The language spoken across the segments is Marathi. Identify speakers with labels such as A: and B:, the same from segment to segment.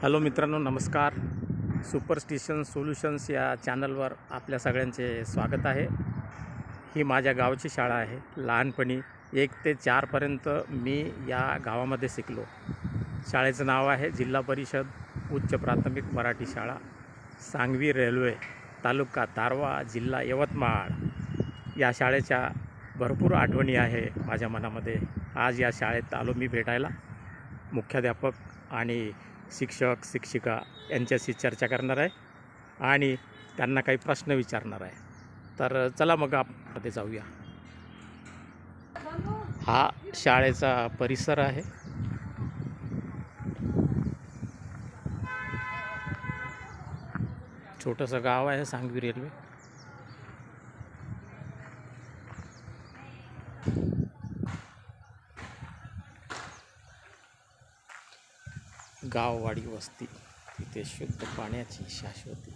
A: हॅलो मित्रांनो, नमस्कार. सुपरस्टिशन सोल्युशन्स या चॅनलवर आपल्या सगळ्यांचे स्वागत आहे. ही माझ्या गावची शाळा आहे. लहानपणी 1 ते 4पर्यंत मी या गावामध्ये शिकलो. शाळेचं नाव आहे जिल्हा परिषद उच्च प्राथमिक मराठी शाळा, सांगवी रेल्वे, तालुका दारव्हा, जिल्हा यवतमाळ. या शाळेच्या भरपूर आठवणी आहे माझ्या मनामध्ये. आज या शाळेत आलो मी भेटायला. मुख्याध्यापक आणि शिक्षक शिक्षिका यांच्याशी चर्चा करणार आहे आणि त्यांना काही प्रश्न विचारणार आहे. तर चला मग आपण जाऊया. हा शाळेचा परिसर आहे. छोटंसं गाव आहे सांगवी रेल्वे. गाववाडी वस्ती, तिथे शुद्ध पाण्याची शाश्वती.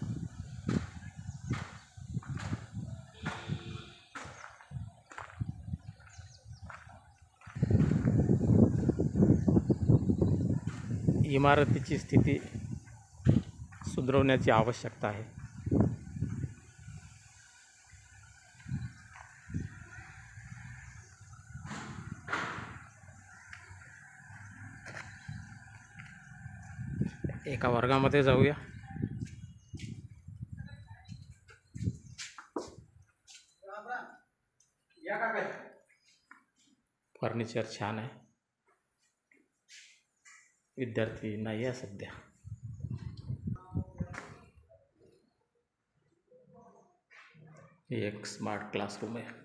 A: इमारतीची स्थिती सुधारवण्याची आवश्यकता आहे. एका वर्गामध्ये जाऊया. फर्निचर छान आहे. विद्यार्थी नाही आहे सध्या. एक स्मार्ट क्लासरूम आहे.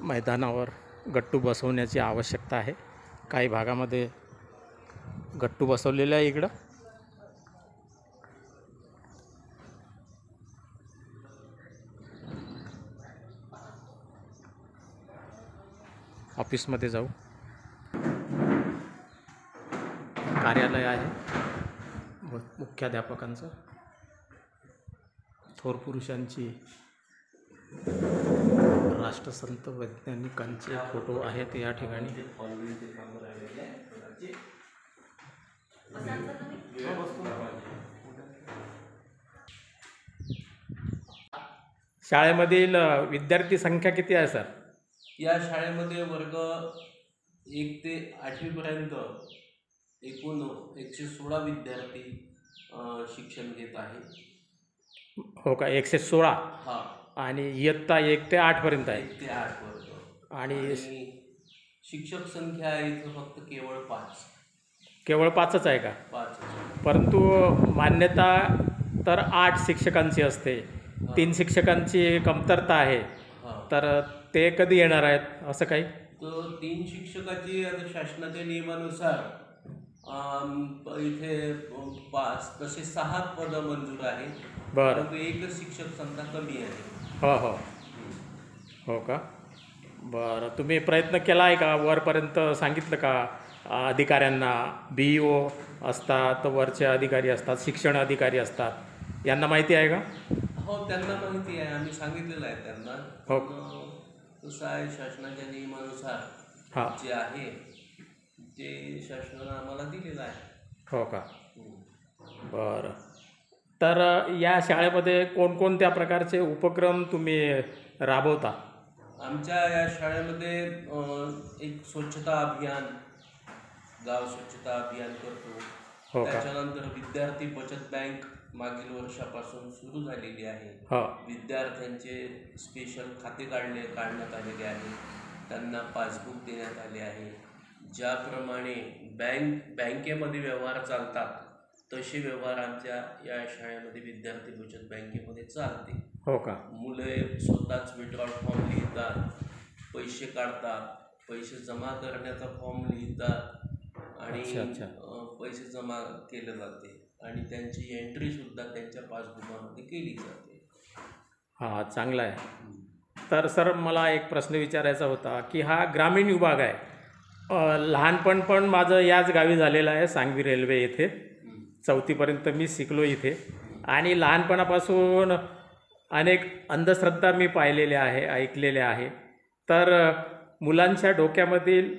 A: मैदानावर गट्टू बसवण्याची आवश्यकता आहे. काही भागामध्ये गट्टू बसवलेले आहे. इकडं ऑफिसमध्ये जाऊ. कार्यालय आहे मुख्याध्यापकांचं. थोर पुरुषांची, राष्ट्रसंत वैज्ञानिकांचे फोटो आहेत या ठिकाणी. शाळेमधील विद्यार्थी संख्या किती आहे सर?
B: या शाळेमध्ये वर्ग 1 ते 8वीपर्यंत एकूण 116 विद्यार्थी शिक्षण घेत आहेत.
A: हो का, 116.
B: हा,
A: आणि इयत्ता 1 ते 8पर्यंत आहे.
B: 1 ते 8 वर्ग.
A: आणि
B: शिक्षक संख्या आहे इथं फक्त केवळ 5.
A: केवळ 5च आहे का?
B: 5.
A: परंतु मान्यता तर 8 शिक्षकांची असते. 3 शिक्षकांची कमतरता आहे. तर ते कधी येणार आहेत असं काही?
B: तर 3 शिक्षकाची आता शासनाच्या नियमानुसार इथे 5 तसे 6 पदं मंजूर आहेत.
A: बरं.
B: परंतु एकच शिक्षक संख्या कमी आहे.
A: हो हो हो का? बरं. तुम्ही प्रयत्न केला आहे का? वरपर्यंत सांगितलं का अधिकाऱ्यांना? BEO असतात, वरचे अधिकारी असतात, शिक्षण अधिकारी असतात, यांना माहिती आहे का?
B: हो, त्यांना माहिती आहे. आम्ही सांगितलेलं आहे त्यांना.
A: हो.
B: कसं आहे, शासनाच्या नियमानुसार जे आहे ते शासनानं आम्हाला दिलेलं आहे.
A: हो का? बरं. तर या शाळेमध्ये कोणकोणत्या प्रकारचे उपक्रम तुम्ही राबवता?
B: आमच्या या शाळेमध्ये एक स्वच्छता अभियान, गाव स्वच्छता अभियान करतो.
A: हो का?
B: त्याच्यानंतर विद्यार्थी बचत बँक मागील वर्षापासून सुरू झालेली आहे.
A: हो.
B: विद्यार्थ्यांचे स्पेशल खाते काढण्यात आलेले आहे. त्यांना पासबुक देण्यात आले आहे. ज्याप्रमाणे बँकेमध्ये व्यवहार चालतात तसे व्यवहार आमच्या या शाळेमध्ये विद्यार्थी बचत बँकेमध्ये चालते.
A: हो का?
B: मुले स्वतःच विड्रॉल फॉर्म लिहितात, पैसे काढतात, पैसे जमा करण्याचा फॉर्म लिहितात आणि पैसे जमा केले जाते आणि त्यांची एंट्रीसुद्धा त्यांच्या पासबुकामध्ये केली जाते.
A: हां, चांगलं आहे. तर सर, मला एक प्रश्न विचारायचा होता की हा ग्रामीण विभाग आहे. लहानपण पण माझं याच गावी झालेलं आहे, सांगवी रेल्वे येथे. 4थीपर्यंत मी शिकलो इथे आणि लहानपणापासून अनेक अंधश्रद्धा मी पाहिलेल्या आहे, ऐकलेल्या आहे. तर मुलांच्या डोक्यामधील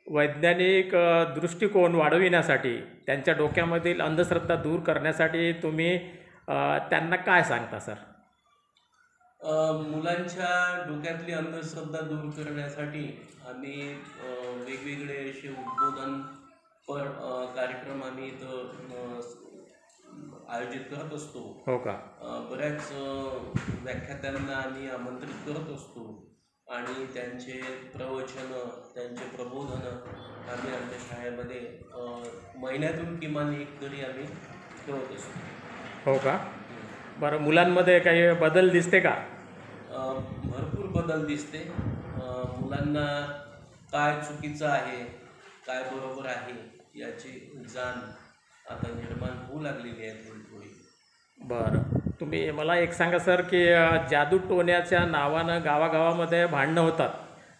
A: वैज्ञानिक दृष्टिकोन वाढविण्यासाठी, त्यांच्या डोक्यामधील अंधश्रद्धा दूर करण्यासाठी तुम्ही त्यांना काय सांगता सर?
B: मुलांच्या डोक्यातली अंधश्रद्धा दूर करण्यासाठी आम्ही वेगवेगळे असे उद्बोधनपर कार्यक्रम आम्ही इथं आयोजित करत असतो.
A: हो का?
B: बऱ्याच व्याख्यात्यांना आम्ही आमंत्रित करत असतो आणि त्यांचे प्रवचनं, त्यांचे प्रबोधनं आम्ही आमच्या शाळेमध्ये महिन्यातून किमान एक तरी आम्ही ठेवत असतो.
A: हो का? बरं, मुलांमध्ये काही बदल दिसते का?
B: भरपूर बदल दिसते. मुलांना काय चुकीचं आहे, काय बरोबर आहे याची जाण आता निर्माण होऊ लागलेली आहे थोडी थोडी.
A: बरं, तुम्ही मला एक सांगा सर, की जादूटोण्याच्या नावानं गावागावामध्ये भांडणं होतात.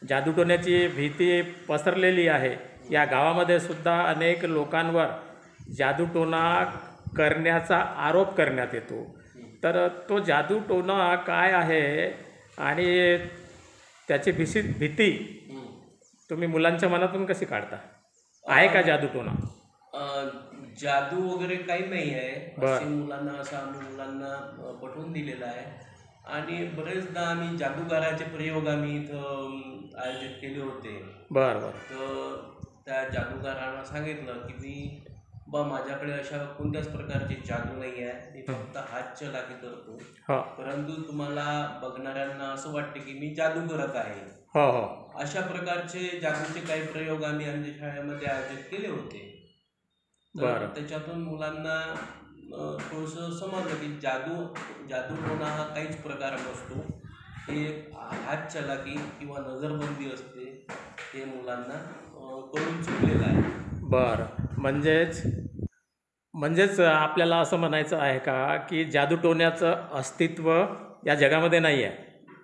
A: जादूटोण्याची भीती पसरलेली आहे. या गावामध्ये सुद्धा अनेक लोकांवर जादूटोणा करण्याचा आरोप करण्यात येतो. तर तो जादूटोणा काय आहे आणि त्याची भीती तुम्ही मुलांच्या मनातून कशी काढता? आहे का जादूटोणा?
B: जादू वगैरे काही नाही आहे. असे मुलांना असं आम्ही मुलांना पटवून दिलेलं आहे आणि बरेचदा आम्ही जादूगाराचे प्रयोग आम्ही इथं आयोजित केले होते.
A: बरं बरं.
B: तर त्या जादूगारांना सांगितलं की मी माझ्याकडे अशा कोणत्याच प्रकारची जादू नाही आहे, मी फक्त हात चलाकी करतो. परंतु तुम्हाला बघणाऱ्यांना असं वाटते की मी जादू करत आहे. अशा प्रकारचे जादूचे काही प्रयोग आम्ही आमच्या शाळेमध्ये आयोजित केले होते. तर त्याच्यातून मुलांना थोडंसं समजलं की जादूटोणा हा काहीच प्रकार नसतो. हे हात चलाकी किंवा नजरबंदी असते, हे मुलांना कळून चुकलेलं आहे.
A: बरं, म्हणजेच आपल्याला असं म्हणायचं आहे का की जादूटोण्याचं अस्तित्व या जगामध्ये नाही आहे?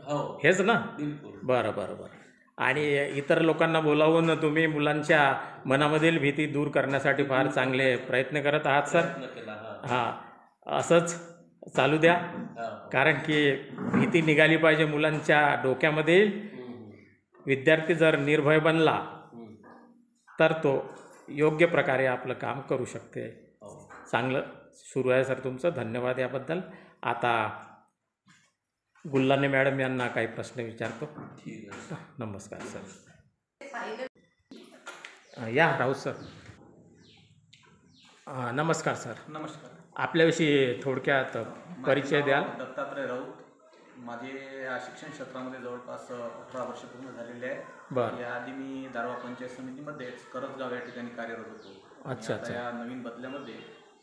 B: हो,
A: हेच ना?
B: बिलकुल.
A: बरं बरं बरं. आणि इतर लोकांना बोलावून तुम्ही मुलांच्या मनामधील भीती दूर करण्यासाठी फार चांगले प्रयत्न करत आहात सर. हां, असंच चालू द्या, कारण की भीती निघाली पाहिजे मुलांच्या डोक्यामधील. विद्यार्थी जर निर्भय बनला तर तो योग्य प्रकारे आपलं काम करू शकते. चांगलं सुरू आहे सर तुमचं, धन्यवाद याबद्दल. आता गुल्लाने मॅडम यांना काही प्रश्न विचारतो.
B: ठीक आहे.
A: नमस्कार सर. या राऊत सर. नमस्कार सर.
C: नमस्कार.
A: आपल्याविषयी थोडक्यात परिचय द्याल?
C: दत्तात्रय राऊत. माझे या शिक्षण क्षेत्रामध्ये जवळपास 18 वर्ष पूर्ण झालेले आहे.
A: बरं.
C: याआधी मी दारवा पंचायत समितीमध्ये करजगाव या ठिकाणी कार्यरत होतो.
A: अच्छा अच्छा.
C: या नवीन बदल्यामध्ये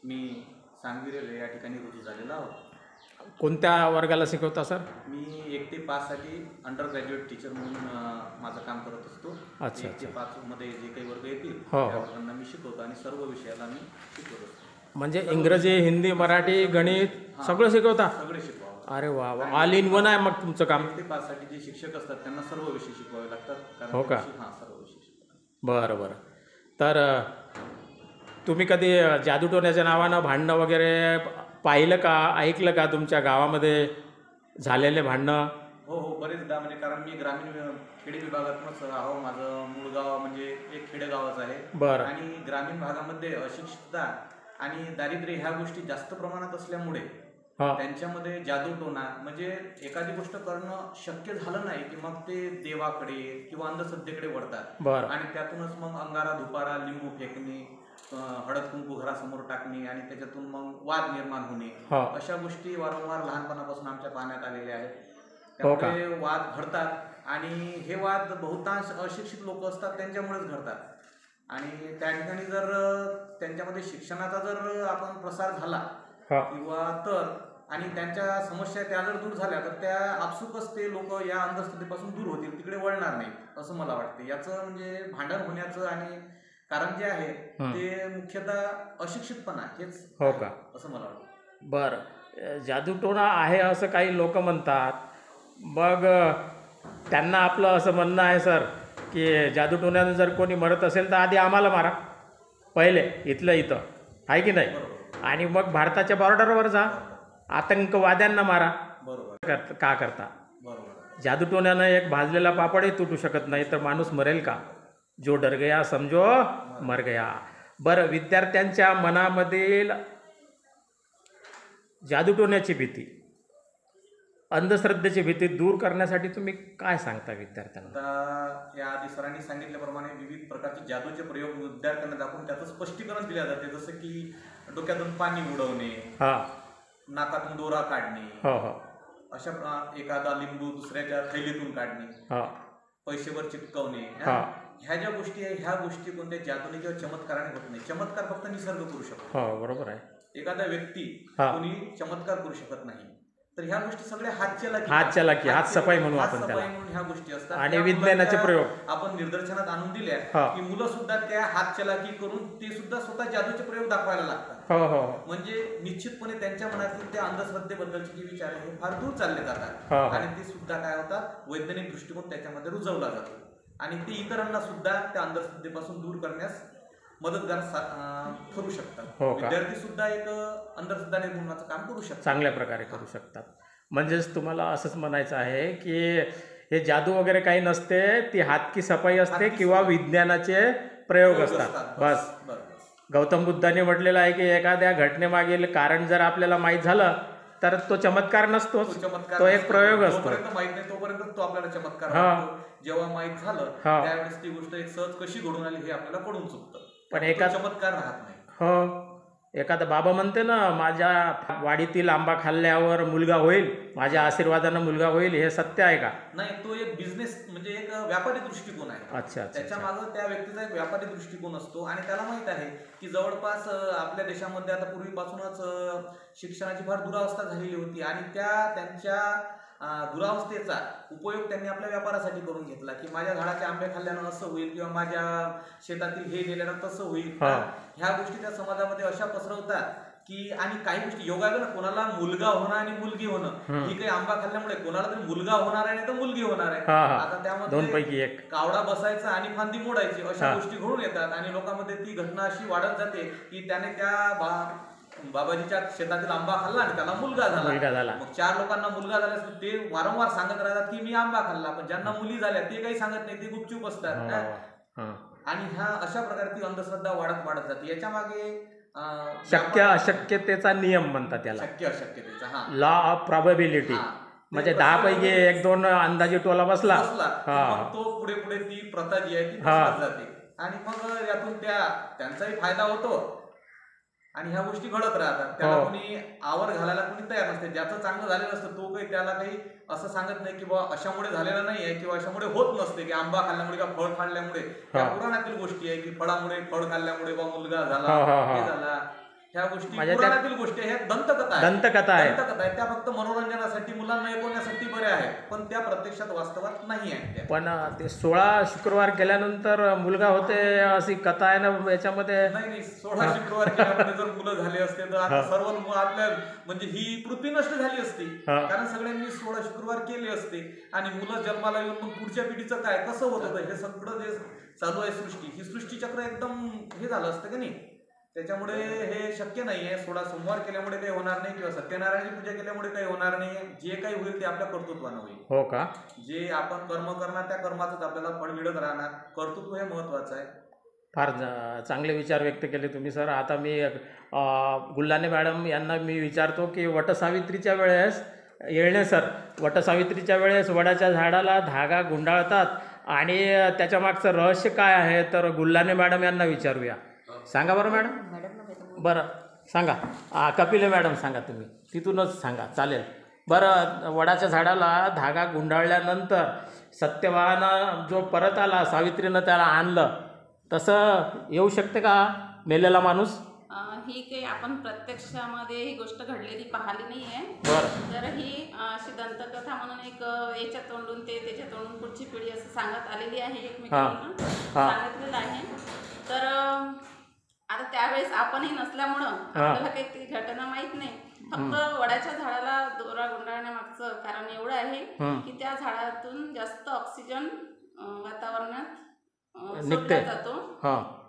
C: मी सांगवी रेल्वे या ठिकाणी रुजू झालेला आहोत.
A: कोणत्या वर्गाला शिकवता सर?
C: मी 1 ते 5 साठी अंडर ग्रॅज्युएट टीचर म्हणून माझं काम करत असतो.
A: अच्छा.
C: 1 ते 5 मध्ये जे काही वर्ग येतील
A: त्या
C: वर्गांना मी शिकवतो आणि सर्व विषयाला मी शिकवत असतो.
A: म्हणजे इंग्रजी, हिंदी, मराठी, गणित सगळं शिकवता?
C: सगळे शिकवावं.
A: अरे वा वा, ऑल इन वन आहे मग तुमचं काम.
C: 1 ते 5 साठी जे शिक्षक असतात त्यांना सर्व विषय शिकवावे लागतात.
A: हो का?
C: हां, सर्व विषय शिकवावे.
A: बरं बरं. तर तुम्ही कधी जादूटोण्याच्या नावानं भांडणं वगैरे पाहिलं का, ऐकलं का? तुमच्या गावामध्ये झालेले भांडणं?
C: हो, बरेचदा. म्हणजे कारण मी ग्रामीण खेडे विभागातूनच आहो. माझं मूळ गाव म्हणजे एक खेडेगावच आहे.
A: बरं.
C: आणि ग्रामीण भागामध्ये अशिक्षितता आणि दारिद्र्य ह्या गोष्टी जास्त प्रमाणात असल्यामुळे त्यांच्यामध्ये जादूटोणा म्हणजे एखादी गोष्ट करणं शक्य झालं नाही की मग ते देवाकडे किंवा अंधश्रद्धेकडे वळतात. आणि त्यातूनच मग अंगारा, धुपारा, लिंबू फेकणे, हळद कुंकू घरासमोर टाकणे आणि त्याच्यातून मग वाद निर्माण होणे, अशा गोष्टी वारंवार लहानपणापासून आमच्या पाहण्यात आलेल्या आहेत. त्यामुळे वाद घडतात आणि हे वाद बहुतांश अशिक्षित लोक असतात त्यांच्यामुळेच घडतात. आणि त्या ठिकाणी जर त्यांच्यामध्ये शिक्षणाचा जर आपण प्रसार झाला किंवा तर आणि त्यांच्या समस्या त्या जर दूर झाल्या तर त्या आपसुकच ते लोक या अंधश्रद्धेपासून दूर होतील, तिकडे वळणार नाहीत असं मला वाटते. याचं म्हणजे भांडण होण्याचं आणि कारण जे आहे ते मुख्यतः अशिक्षितपणा हेच असं मला वाटतं.
A: बरं, जादूटोणा आहे असं काही लोक म्हणतात. मग त्यांना आपलं असं म्हणणं आहे सर की जादूटोण्यानं जर कोणी मरत असेल तर आधी आम्हाला मारा पहिले, इथलं इथं, आहे की नाही? आणि मग भारताच्या बॉर्डरवर जा, आतंकवाद्यांना मारा.
C: बरोबर.
A: का करता?
C: बरोबर.
A: जादूटोण्यानं एक भाजलेला पापडही तुटू शकत नाही, तर माणूस मरेल का? जो डर गया समजो मर गया. बरं, विद्यार्थ्यांच्या मनामधील जादूटोण्याची भीती, अंधश्रद्धेची भीती दूर करण्यासाठी तुम्ही काय सांगता विद्यार्थ्यांना?
C: आता या आधी सरांनी सांगितल्याप्रमाणे विविध प्रकारचे जादूचे प्रयोग विद्यार्थ्यांना दाखवून त्याचं स्पष्टीकरण दिले जाते. जसं की डोक्यातून पाणी उडवणे,
A: हां.
C: नाकातून दोरा काढणे,
A: हो हो.
C: एखादा लिंबू दुसऱ्याच्या थैलीतून काढणे,
A: हां.
C: पैसेवर चिटकवणे,
A: हां.
C: ह्या ज्या गोष्टी आहे ह्या गोष्टी कोणत्या जादूने किंवा चमत्काराने होत नाही. चमत्कार फक्त निसर्ग करू शकतो.
A: हो, बरोबर आहे.
C: एखादा व्यक्ती
A: हा.
C: कोणी चमत्कार करू शकत नाही. तर ह्या गोष्टी सगळ्या
A: हातचलाकी, हातसफाई म्हणू आपण त्याला.
C: म्हणून ह्या गोष्टी असतात.
A: आणि
C: त्या
A: विज्ञानाचे
C: मुलांच्या
A: प्रयोग
C: आपण निदर्शनात आणून दिल्या
A: हा.
C: की मुलं सुद्धा त्या हातचलाकी करून ते सुद्धा स्वतः जादूचे प्रयोग दाखवायला लागतात.
A: हो हो.
C: म्हणजे निश्चितपणे त्यांच्या मनातील त्या अंधश्रद्धेबद्दलचे जे विचार आहे हे फार दूर चालले जातात.
A: हा.
C: आणि ते सुद्धा काय होतात, वैज्ञानिक दृष्टिकोन त्याच्यामध्ये रुजवला जातो आणि ते इतरांना सुद्धा त्या अंधश्रद्धेपासून दूर करण्यास मदतगार ठरू शकतात.
A: हो का?
C: विद्यार्थी सुद्धा एक अंधश्रद्धा निर्मूलनाचं काम करू शकतात.
A: चांगल्या प्रकारे करू शकतात. म्हणजेच तुम्हाला असंच म्हणायचं आहे की हे जादू वगैरे काही नसते, ती हातकी सफाई असते किंवा विज्ञानाचे प्रयोग असतात. बस. गौतम बुद्धांनी म्हटलेलं आहे की एखाद्या घटनेमागील कारण जर आपल्याला माहीत झालं तर तो चमत्कार नसतोच, तो एक प्रयोग असतो.
C: जोपर्यंत माहित नाही तोपर्यंत तो आपल्याला चमत्कार
A: हा.
C: वाटतो. जेव्हा माहित झालं त्यावेळेस ती गोष्ट एक सहज कशी घडून आली हे आपल्याला कळून चुकतं.
A: पण एका
C: चमत्कार राहत नाही.
A: हो, एखादा बाबा म्हणते ना, माझ्या वाडीतील आंबा खाल्ल्यावर मुलगा होईल, माझ्या आशीर्वादानं मुलगा होईल, हे सत्य आहे का?
C: नाही, तो एक बिझनेस म्हणजे एक व्यापारी दृष्टिकोन आहे.
A: अच्छा.
C: त्याच्या मागे त्या व्यक्तीचा एक व्यापारी दृष्टिकोन असतो आणि त्याला माहित आहे की जवळपास आपल्या देशामध्ये आता पूर्वीपासूनच शिक्षणाची फार दुरावस्था झालेली होती आणि त्यांच्या दुरावस्थेचा उपयोग त्यांनी आपल्या व्यापारासाठी करून घेतला की माझ्या झाडाचे आंबे खाल्ल्यानं असं होईल किंवा माझ्या शेतातील हे नेल्यानं तसं होईल. ह्या गोष्टी त्या समाजामध्ये अशा पसरवतात की आणि काही गोष्टी योगायोगानं कोणाला मुलगा होणं आणि मुलगी होणं ही काही आंबा खाल्ल्यामुळे कोणाला तरी मुलगा होणार आहे नाही तर मुलगी होणार आहे. आता त्यामध्ये कावडा बसायचा आणि फांदी मोडायची अशा गोष्टी घडून येतात आणि लोकांमध्ये ती घटना अशी वाढत जाते की त्याने त्या बाबाजीच्या शेतातील आंबा खाल्ला आणि त्याला मुलगा झाला. मग 4 लोकांना मुलगा झाला ते वारंवार सांगत राहतात की मी आंबा खाल्ला, पण ज्यांना मुली झाल्या ते काही सांगत नाही, ते गुपचूप असतात. आणि ह्या अशा प्रकारे ती अंधश्रद्धा वाढत जाते. याच्या मागे
A: शक्य अशक्यतेचा नियम म्हणतात त्याला.
C: शक्य अशक्यतेचा
A: लॉ ऑफ प्रॉबॅबिलिटी. म्हणजे 10 पैकी 1-2 अंदाजे टोला बसला
C: मग तो पुढे ती प्रथा जी आहे ती पसरत जाते आणि मग यातून त्यांचाही फायदा होतो आणि ह्या गोष्टी घडत राहतात. त्याला कोणी आवर घालायला कोणी तयार नसते. ज्याचं चांगलं झालेलं असतं तो काही त्याला काही असं सांगत नाही की बाबा अशामुळे झालेलं नाही आहे किंवा अशामुळे होत नसते की आंबा खाल्ल्यामुळे किंवा फळ खाल्ल्यामुळे. त्या पुराणातील गोष्टी आहे की फळामुळे फळ खाल्ल्यामुळे बा मुलगा झाला, हे झाला. ह्या गोष्टी पुराणातील गोष्टी ह्या दंतकथा आहेत. त्या फक्त मनोरंजनासाठी मुलांना ऐकवण्यासाठी बऱ्या आहेत, पण त्या प्रत्यक्षात वास्तवात नाही आहेत.
A: पण ते 16 शुक्रवार केल्यानंतर मुलगा होते अशी कथा आहे ना याच्यामध्ये.
C: नाही, 16 शुक्रवार केल्यानंतर जर मुलं झाले असते तर आता सर्व आपल्या म्हणजे ही पृथ्वी नष्ट झाली असती. कारण सगळ्यांनी 16 शुक्रवार केले असते आणि मुलं जन्माला येऊन मग पुढच्या पिढीचं काय कसं होत होतं हे सगळं जे चालू आहे ही सृष्टीचक्र एकदम हे झालं असतं का नाही. त्याच्यामुळे हे शक्य नाहीये. 16 सोमवार केल्यामुळे काही होणार नाही किंवा सत्यनारायणाची पूजा केल्यामुळे काही होणार नाहीये. जे काही होईल ते आपल्या कर्तृत्वानं होईल.
A: हो का?
C: जे आपण कर्म करणार त्या कर्माचंच आपल्याला फळ मिळत राहणार. कर्तृत्व हे महत्वाचं आहे.
A: फार चांगले विचार व्यक्त केले तुम्ही सर. आता मी गुल्हाने मॅडम यांना मी विचारतो की वटसावित्रीच्या वेळेस येळणे सर, वटसावित्रीच्या वेळेस वडाच्या झाडाला धागा गुंडाळतात आणि त्याच्या मागचं रहस्य काय आहे, तर गुल्हाने मॅडम यांना विचारूया. सांगा बरं मॅडम. बरं सांगा. कपिले मॅडम सांगा, तुम्ही तिथूनच सांगा, चालेल. बरं, वडाच्या झाडाला धागा गुंडाळल्यानंतर सत्यवान जो परत आला, सावित्रीनं त्याला आणलं, तसं येऊ शकते का मेलेला माणूस?
D: ही काही आपण प्रत्यक्षामध्ये ही गोष्ट घडलेली पाहिली नाही आहे.
A: बरं.
D: तर ही अशी दंतकथा म्हणून एक याच्या तोंडून ते त्याच्या तोंडून पुढची पिढी असं सांगत आलेली आहे, एकमेकांना सांगितलेलं आहे. तर आता त्यावेळेस आपणही नसल्यामुळं आपल्याला काही ती घटना माहीत नाही. फक्त वडाच्या झाडाला दोरा गुंडाळण्यामागचं कारण एवढं आहे की त्या झाडातून जास्त ऑक्सिजन वातावरणात सोडला जातो.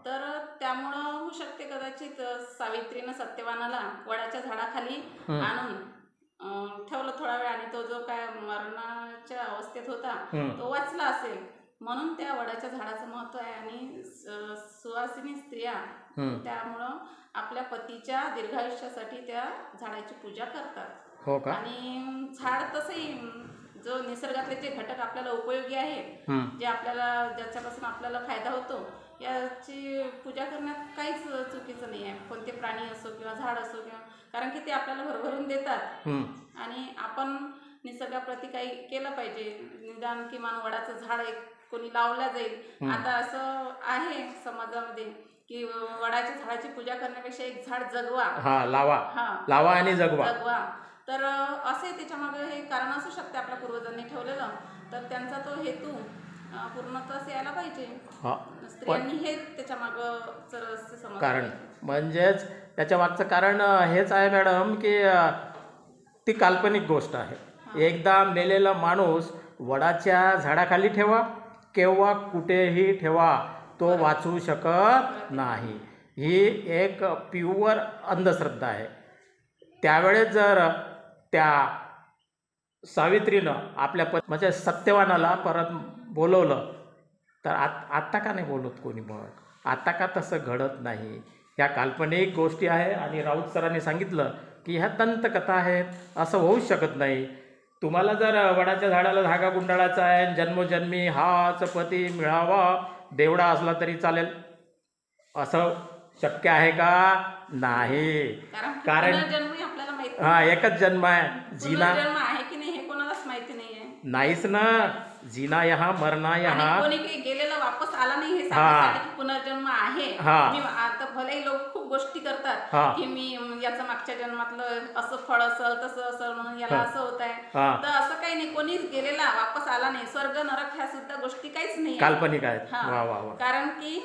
D: तर त्यामुळं होऊ शकते कदाचित सावित्रीनं सत्यवानाला वडाच्या झाडाखाली आणून ठेवलं थोडा वेळ आणि तो जो काय मरणाच्या अवस्थेत होता
A: हं.
D: तो वाचला असेल, म्हणून त्या वडाच्या झाडाचं महत्त्व आहे. आणि सुवासिनी स्त्रिया
A: हं.
D: त्यामुळं आपल्या पतीच्या दीर्घायुष्यासाठी त्या झाडाची पूजा करतात.
A: हो का?
D: आणि झाड तसंही जो निसर्गातले जे घटक आपल्याला उपयोगी आहे,
A: हं.
D: जे आपल्याला ज्याच्यापासून आपल्याला फायदा होतो, याची पूजा करण्यात काहीच चुकीचं नाही आहे. कोणते प्राणी असो किंवा झाड असो, किंवा कारण की ते आपल्याला भरभरून देतात.
A: हं.
D: आणि आपण निसर्गाप्रती काही केलं पाहिजे. निदान किमान वडाचं झाड एक कोणी लावलं जाईल. आता असं आहे समाजामध्ये की वडाच्या झाडाची पूजा करण्यापेक्षा एक झाड जगवा.
A: हा, लावा. लावा आणि जगवा.
D: तर असे त्याच्यामागे हे कारण असू शकते आपल्या पूर्वजांनी ठेवलेलं. तर त्यांचा तो हेतू पूर्णतः यायला पाहिजे. स्त्रियांनी हे त्याच्यामागं
A: कारण म्हणजेच त्याच्या मागचं कारण हेच आहे मॅडम की ती काल्पनिक गोष्ट आहे. एकदा मेलेला माणूस वडाच्या झाडाखाली ठेवा किंवा कुठेही ठेवा, तो वाचू शकत नाही. ही एक प्युअर अंधश्रद्धा आहे. त्यावेळेस जर त्या सावित्रीनं आपल्या म्हणजे सत्यवानाला परत बोलवलं, तर आत्ता का नाही बोलत कोणी? मग आता का तसं घडत नाही? ह्या काल्पनिक गोष्टी आहे. आणि राऊत सरांनी सांगितलं की ह्या दंतकथा आहेत, असं होऊच शकत नाही. तुम्हाला जर वडाच्या झाडाला धागा गुंडाळाचा आहे, जन्मोजन्मी हाच पती मिळावा, देवडा असला तरी चालेल, असं शक्य आहे का? नाही. कारण
D: आपल्याला माहिती
A: हा, एकच जन्म आहे. जीना
D: आहे की नाही हे कोणालाच माहिती नाहीये.
A: नाहीच ना. जीना यहाँ मरना यहाँ.
D: कोणी काही गेलेला वापस आला नाही हे सांगण्यासाठी की पुनर्जन्म आहे. मी आता भलेही लोक खूप गोष्टी करतात की मी याचं मागच्या जन्मातलं असं फळ असल तसं असल म्हणून याला असं होत आहे. तर असं काही नाही. कोणी गेलेला वापस आला नाही. स्वर्ग नरक ह्या सुद्धा गोष्टी काहीच नाही,
A: काल्पनिक आहेत. वा वा वा.
D: कारण की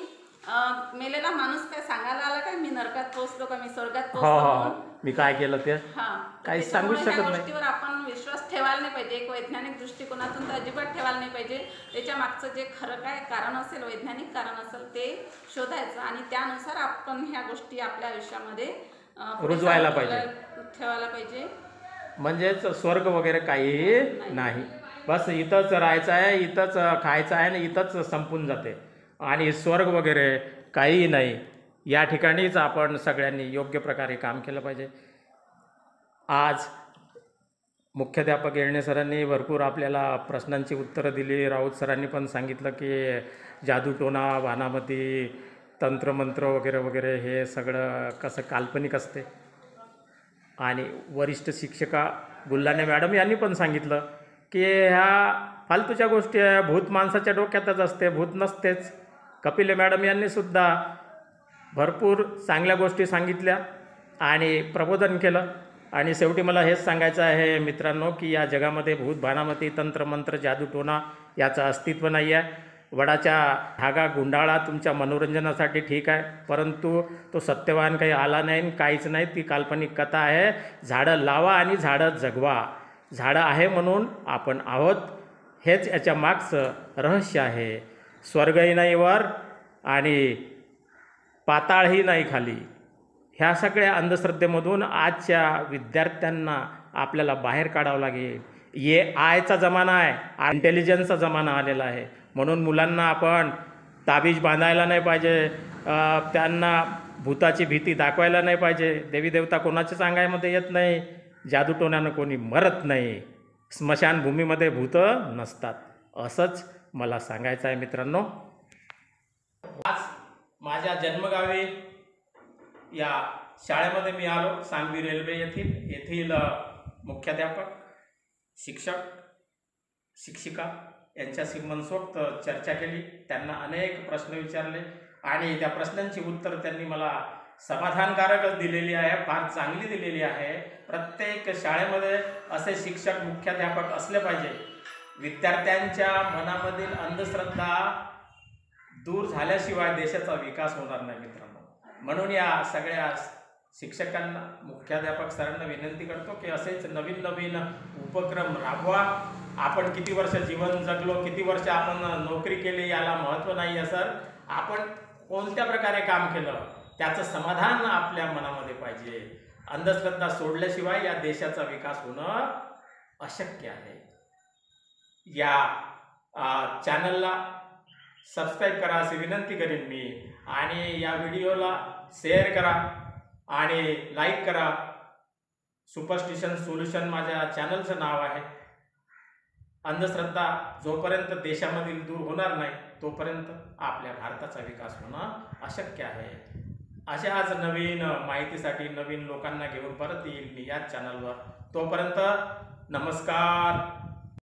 D: मेलेला माणूस काय सांगायला आला काय मी नरकात पोहोचलो का मी स्वर्गात पोहोचलो,
A: मी काय केलं ते काही सांगू शकत नाही.
D: गोष्टीवर आपण विश्वास ठेवायला नाही पाहिजे. एक वैज्ञानिक दृष्टिकोनातून तर अजिबात ठेवायला नाही पाहिजे. त्याच्या मागचं जे खरं काय कारण असेल, वैज्ञानिक कारण असेल, ते शोधायचं आणि त्यानुसार आपण ह्या गोष्टी आपल्या आयुष्यामध्ये
A: रुजवायला पाहिजे,
D: ठेवायला पाहिजे.
A: म्हणजेच स्वर्ग वगैरे काही नाही. बस इथंच राहायचं आहे, इथंच खायचं आहे आणि इथंच संपून जाते. आणि स्वर्ग वगैरे काही नाही. या ठिकाणीच आपण सगळ्यांनी योग्य प्रकारे काम केलं पाहिजे. आज मुख्याध्यापक येळणे सरांनी भरपूर आपल्याला प्रश्नांची उत्तरं दिली. राऊत सरांनी पण सांगितलं की जादूटोणा, वानामती, तंत्रमंत्र वगैरे वगैरे हे सगळं कसं काल्पनिक असते. आणि वरिष्ठ शिक्षिका गुल्हाने मॅडम यांनी पण सांगितलं की ह्या फालतूच्या गोष्टी आहे, भूत माणसाच्या डोक्यातच असते, भूत नसतेच. कपिले मॅडम यांनीसुद्धा भरपूर चांगल्या गोष्टी सांगितल्या आणि प्रबोधन केलं. आणि शेवटी मला हेच सांगायचं आहे मित्रांनो की या जगामध्ये भूत, भानामती, तंत्रमंत्र, जादूटोणा याचं अस्तित्व नाही आहे. वडाच्या धागा गुंडाळा तुमच्या मनोरंजनासाठी ठीक आहे, परंतु तो सत्यवान काही आला नाही, काहीच नाही. ती काल्पनिक कथा आहे. झाडं लावा आणि झाडं जगवा. झाडं आहे म्हणून आपण आहोत, हेच याच्या मागचं रहस्य आहे. स्वर्गही नाही वर आणि पाताळही नाही खाली. ह्या सगळ्या अंधश्रद्धेमधून आजच्या विद्यार्थ्यांना आपल्याला बाहेर काढावं लागेल. आयचा जमाना आहे, इंटेलिजन्सचा जमाना आलेला आहे. म्हणून मुलांना आपण ताबीज बांधायला नाही पाहिजे, त्यांना भूताची भीती दाखवायला नाही पाहिजे. देवी देवता कोणाच्या सांगायमध्ये येत नाही, जादूटोण्यानं कोणी मरत नाही, स्मशानभूमीमध्ये भूतं नसतात. असंच मला सांगायचं आहे मित्रांनो. आज माझ्या जन्मगावी या शाळेमध्ये मी आलो, सांगवी रेल्वे येथील मुख्याध्यापक, शिक्षक, शिक्षिका यांच्याशी मनसोक्त चर्चा केली. त्यांना अनेक प्रश्न विचारले आणि त्या प्रश्नांची उत्तर त्यांनी मला समाधानकारकच दिलेली आहे, फार चांगली दिलेली आहे. प्रत्येक शाळेमध्ये असे शिक्षक, मुख्याध्यापक असले पाहिजे. विद्यार्थ्यांच्या मनामधील अंधश्रद्धा दूर झाल्याशिवाय देशाचा विकास होणार नाही मित्रांनो. म्हणून या सगळ्या शिक्षकांना, मुख्याध्यापक सरांना विनंती करतो की असेच नवीन नवीन उपक्रम राबवा. आपण किती वर्ष जीवन जगलो, किती वर्ष आपण नोकरी केली याला महत्त्व नाही आहे सर. आपण कोणत्या प्रकारे काम केलं त्याचं समाधान आपल्या मनामध्ये पाहिजे. अंधश्रद्धा सोडल्याशिवाय या देशाचा विकास होणं अशक्य आहे. या चॅनलला सबस्क्राईब करा अशी विनंती करेन मी, आणि या व्हिडिओला शेअर करा आणि लाईक करा. सुपरस्टिशन सोल्युशन माझ्या चॅनलचं नाव आहे. अंधश्रद्धा जोपर्यंत देशामधील दूर होणार नाही तोपर्यंत आपल्या भारताचा विकास होणं अशक्य आहे. अशाच नवीन माहितीसाठी नवीन लोकांना घेऊन परत येईल मी याच चॅनलवर. तोपर्यंत नमस्कार.